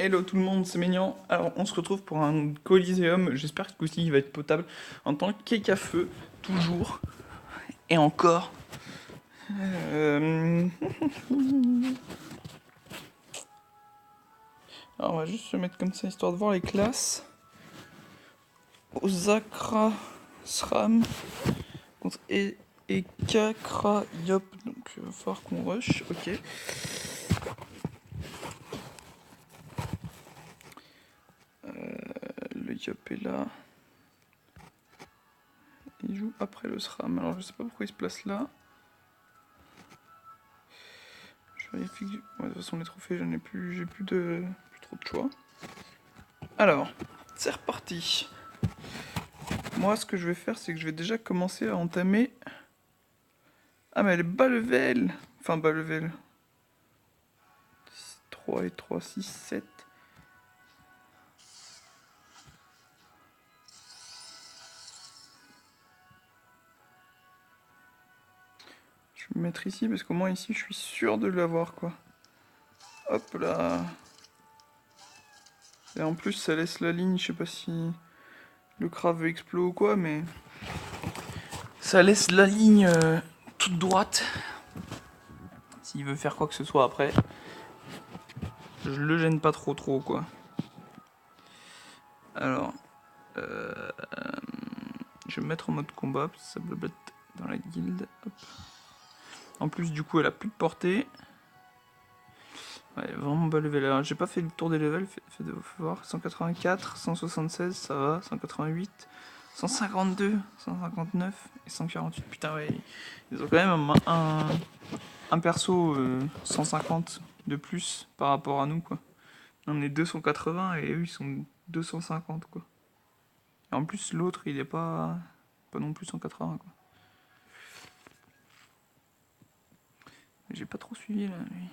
Hello tout le monde, c'est Ménian. Alors on se retrouve pour un Coliseum, j'espère que ce coup-ci il va être potable. En tant que cake à feu, toujours, et encore. Euh, Alors on va juste se mettre comme ça histoire de voir les classes. Osakra Sram contre Eka Kra Yop, donc il va falloir qu'on rush, ok. Le Yop est là. Il joue après le SRAM, alors je sais pas pourquoi il se place là. Je vérifie que... Ouais, de toute façon les trophées j'en ai plus, j'ai plus trop de choix. Alors, c'est reparti. Moi ce que je vais faire c'est que je vais déjà commencer à entamer... Ah mais elle est bas level. Enfin bas level. 3 et 3, 6, 7. Je vais me mettre ici parce qu'au moins ici je suis sûr de l'avoir quoi. Hop là. Et en plus ça laisse la ligne, je sais pas si le craft veut exploser ou quoi, mais ça laisse la ligne toute droite. S'il veut faire quoi que ce soit après, je le gêne pas trop quoi. Alors, je vais me mettre en mode combat, parce que ça blobote dans la guilde. Hop. En plus du coup elle a plus de portée. Ouais, vraiment bas level. Alors j'ai pas fait le tour des levels, fait de voir. 184, 176, ça va, 188, 152, 159 et 148. Putain ouais, ils ont quand même un perso 150 de plus par rapport à nous quoi. On est 280 et eux ils sont 250 quoi. Et en plus l'autre il est pas non plus 180 quoi. J'ai pas trop suivi là lui.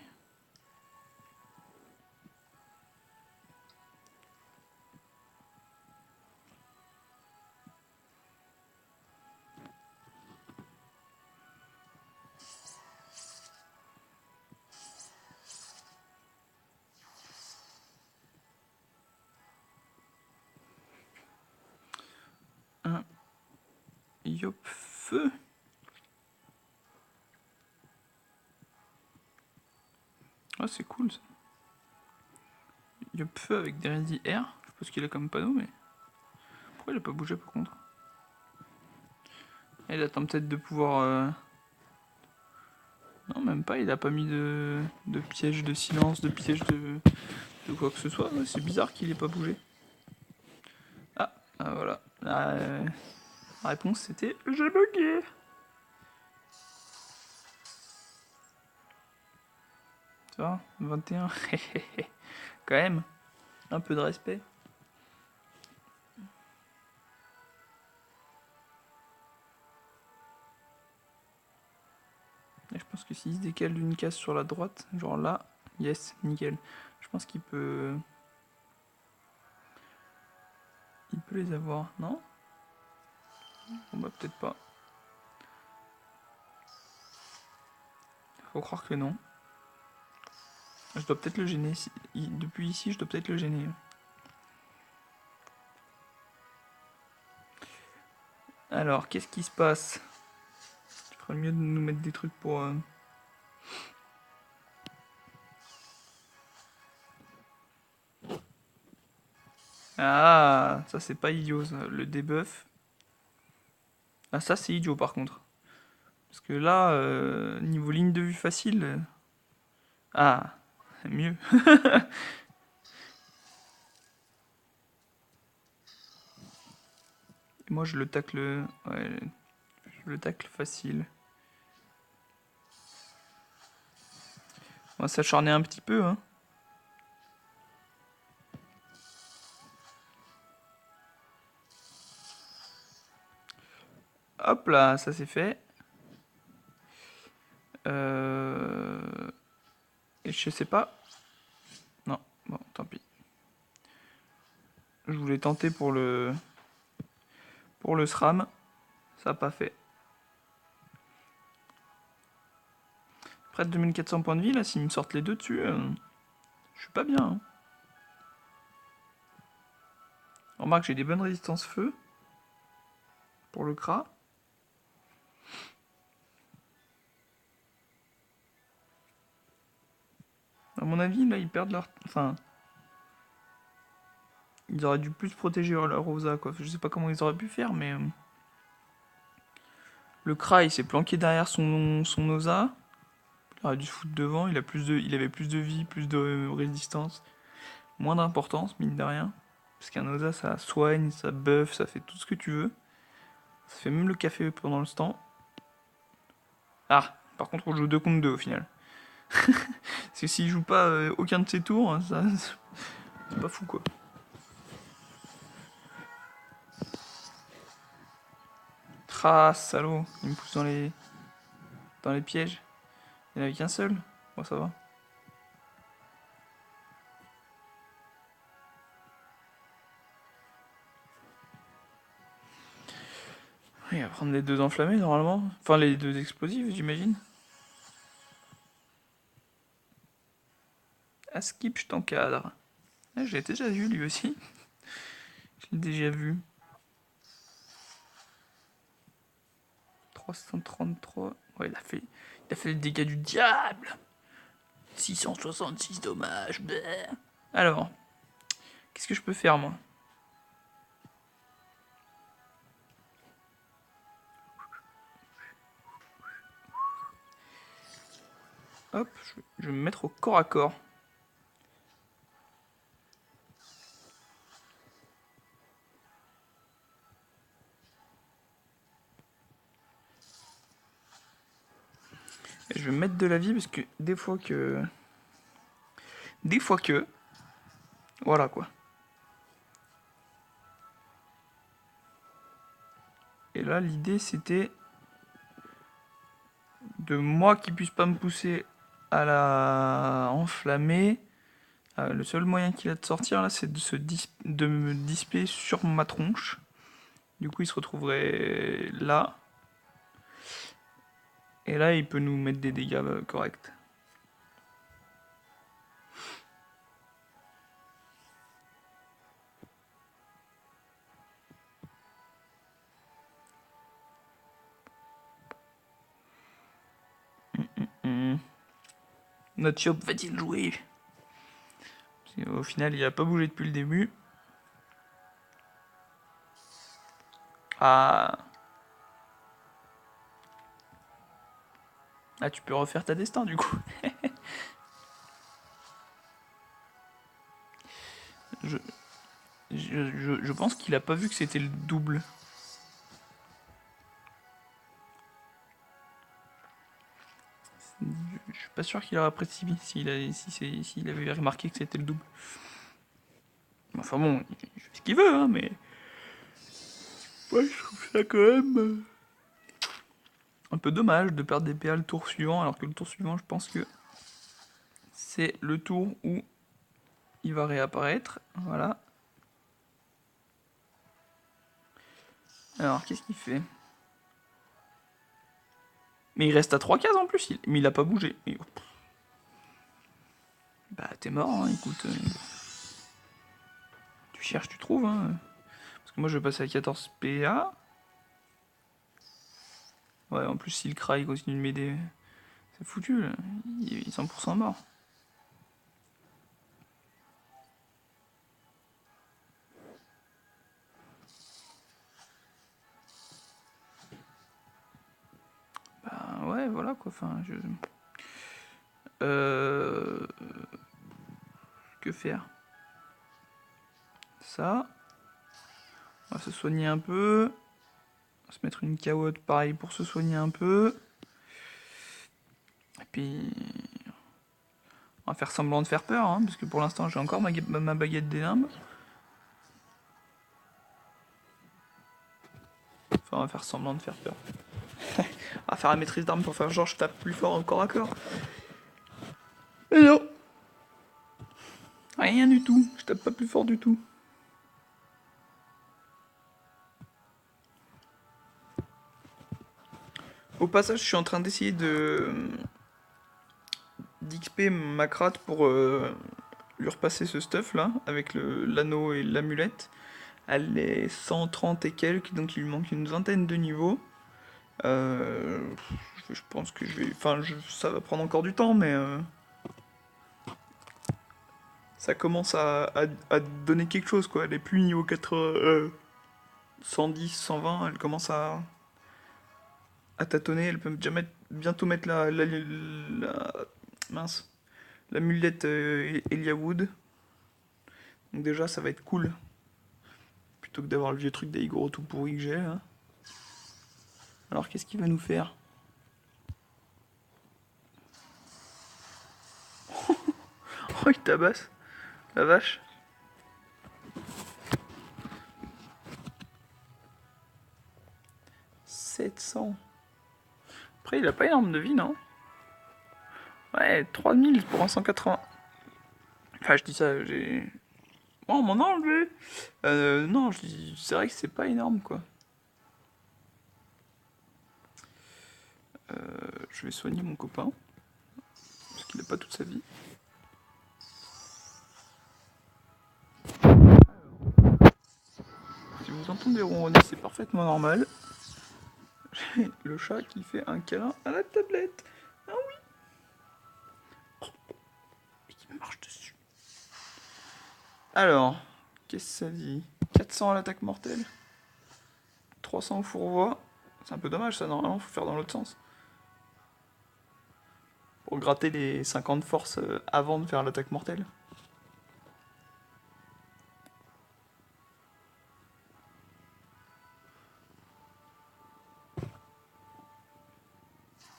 Un Yop feu. Ah c'est cool ça. Yop feu avec des Ready Air. Je sais pas ce qu'il a comme panneau mais. Pourquoi il a pas bougé par contre? Il attend peut-être de pouvoir... Non même pas, il a pas mis de piège de silence, de piège de quoi que ce soit. Ouais, c'est bizarre qu'il ait pas bougé. Ah voilà. La réponse c'était j'ai bugué. Ça va 21. Quand même, un peu de respect. Et je pense que s'il se décale d'une case sur la droite, genre là, yes, nickel. Je pense qu'il peut... Il peut les avoir, non? Bon bah peut-être pas. Faut croire que non. Je dois peut-être le gêner. Depuis ici, je dois peut-être le gêner. Alors, qu'est-ce qui se passe? Tu ferais mieux de nous mettre des trucs pour... Ah, ça c'est pas idiot ça, le debuff. Ah ça c'est idiot par contre. Parce que là, niveau ligne de vue facile... Ah, mieux. Et moi je le tacle... Ouais, je le tacle facile. On va s'acharner un petit peu, hein. Hop là, ça c'est fait. Et je sais pas. Non, bon, tant pis. Je voulais tenter pour le SRAM. Ça n'a pas fait. Près de 2400 points de vie, là, s'ils me sortent les deux dessus, je suis pas bien. Hein. Remarque, j'ai des bonnes résistances feu. Pour le Kra. À mon avis, là, ils perdent leur... Enfin... Ils auraient dû plus protéger leur Rosa, quoi. Je sais pas comment ils auraient pu faire, mais... Le Kra, il s'est planqué derrière son Osa. Il aurait dû se foutre devant. Il avait plus de vie, plus de résistance. Moins d'importance, mine de rien. Parce qu'un Osa, ça soigne, ça buff, ça fait tout ce que tu veux. Ça fait même le café pendant le stand. Ah, par contre, on joue 2 contre 2 au final. Parce que s'il joue pas aucun de ses tours, ça, c'est pas fou, quoi. Ah, salaud, il me pousse dans les pièges. Il n'y en avait qu'un seul. Bon, ça va. Il va prendre les 2 enflammés, normalement. Enfin, les 2 explosifs, j'imagine. À skip, je t'encadre. Ah, je l'ai déjà vu, lui aussi. Je l'ai déjà vu. 333. Ouais, il a fait le dégât du diable. 666 dommages. Bleh. Alors, qu'est-ce que je peux faire, moi? Hop, je vais me mettre au corps à corps. Et je vais mettre de la vie parce que des fois que... Voilà, quoi. Et là, l'idée, c'était de moi qui puisse pas me pousser à la enflammer. Le seul moyen qu'il a de sortir, là, c'est de me disper sur ma tronche. Du coup, il se retrouverait là. Et là, il peut nous mettre des dégâts corrects. Notre shop va-t-il jouer? Au final, il a pas bougé depuis le début. Ah. Ah, tu peux refaire ta destin, du coup. Je pense qu'il a pas vu que c'était le double. Je suis pas sûr qu'il aurait apprécié s'il avait remarqué que c'était le double. Enfin bon, il fait ce qu'il veut, hein, mais... Ouais, je trouve ça quand même... un peu dommage de perdre des PA le tour suivant, alors que le tour suivant, je pense que... c'est le tour où il va réapparaître. Voilà. Alors, qu'est-ce qu'il fait? Mais il reste à 3 cases en plus, mais il a pas bougé. Mais... bah, t'es mort, hein, écoute. Tu cherches, tu trouves, hein. Parce que moi, je vais passer à 14 PA. Ouais, en plus, si le Kra, il continue de m'aider, c'est foutu, là. Il est 100% mort. Bah, ouais, voilà, quoi. Enfin, que faire? Ça. On va se soigner un peu. On va se mettre une carotte pareil pour se soigner un peu. Et puis... on va faire semblant de faire peur, hein, parce que pour l'instant j'ai encore ma baguette des limbes. Enfin, on va faire semblant de faire peur. On va faire la maîtrise d'armes pour faire genre je tape plus fort encore à corps. Mais non! Rien du tout, je tape pas plus fort du tout. Au passage, je suis en train d'essayer d'XP Macrate pour lui repasser ce stuff là, avec l'anneau et l'amulette, Elle est 130 et quelques, donc il lui manque une vingtaine de niveaux. Je pense que je vais... Enfin, ça va prendre encore du temps, mais... ça commence à donner quelque chose, quoi. Elle est plus niveau 80... 110, 120, elle commence à tâtonner. Elle peut déjà bientôt mettre mince, la mulette Elijah Wood. Donc déjà, ça va être cool. Plutôt que d'avoir le vieux truc d'Aigoro tout pourri que j'ai, là. Alors, qu'est-ce qu'il va nous faire? Oh, il tabasse. La vache. 700. Après, il a pas énorme de vie, non? Ouais, 3000 pour un 180. Enfin, je dis ça, j'ai... Oh, on m'en a enlevé. Non, c'est vrai que c'est pas énorme, quoi. Je vais soigner mon copain. Parce qu'il a pas toute sa vie. Si vous entendez ronronner, c'est parfaitement normal. J'ai le chat qui fait un câlin à la tablette. Ah oui. Oh, il marche dessus. Alors, qu'est-ce que ça dit? 400 à l'attaque mortelle. 300 au fourvoie. C'est un peu dommage ça, normalement, faut faire dans l'autre sens. Pour gratter les 50 forces avant de faire l'attaque mortelle.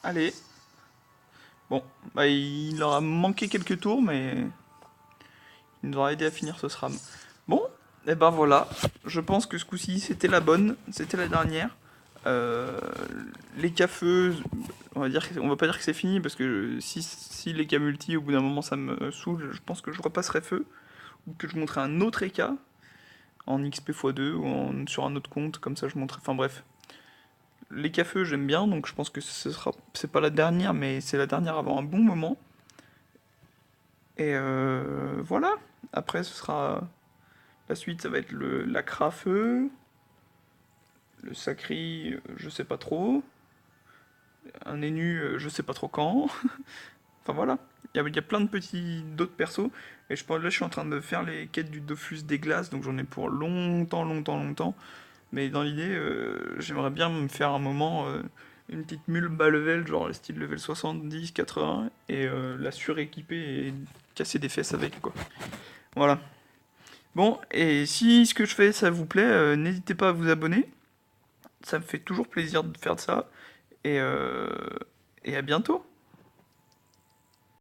Allez. Bon, bah il leur a manqué quelques tours, mais il nous aura aidé à finir ce SRAM. Bon, et ben voilà. Je pense que ce coup-ci, c'était la bonne. C'était la dernière. Les cafeux, on va pas dire que c'est fini, parce que si les cas multi, au bout d'un moment, ça me saoule, je pense que je repasserai feu. Ou que je montrerai un autre EK en XP x2 ou sur un autre compte, comme ça je montrerai. Enfin bref. Les cafeux, j'aime bien, donc je pense que c'est pas la dernière, mais c'est la dernière avant un bon moment. Et voilà. Après, ce sera. La suite, ça va être la crafeu, le sacri, je sais pas trop. Un énu, je sais pas trop quand. Enfin voilà. Il y a plein de petits d'autres persos. Et là, je suis en train de faire les quêtes du Dofus des glaces, donc j'en ai pour longtemps, longtemps, longtemps. Mais dans l'idée, j'aimerais bien me faire un moment une petite mule bas level, genre le style level 70, 80, et la suréquiper et casser des fesses avec, quoi. Voilà. Bon, et si ce que je fais, ça vous plaît, n'hésitez pas à vous abonner. Ça me fait toujours plaisir de faire de ça. Et, et à bientôt.